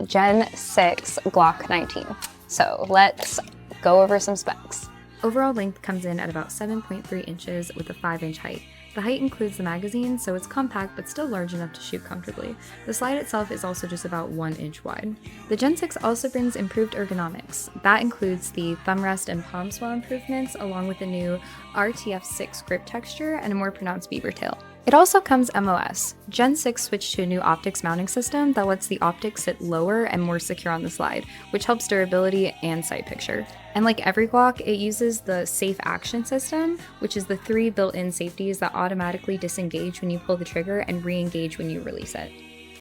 Gen 6 Glock 19. So let's go over some specs. Overall length comes in at about 7.3 inches with a 5-inch height. The height includes the magazine, so it's compact but still large enough to shoot comfortably. The slide itself is also just about 1 inch wide. The Gen 6 also brings improved ergonomics. That includes the thumb rest and palm swell improvements, along with a new RTF6 grip texture and a more pronounced beaver tail. It also comes MOS. Gen 6 switched to a new optics mounting system that lets the optics sit lower and more secure on the slide, which helps durability and sight picture. And like every Glock, it uses the Safe Action system, which is the 3 built-in safeties that automatically disengage when you pull the trigger and re-engage when you release it.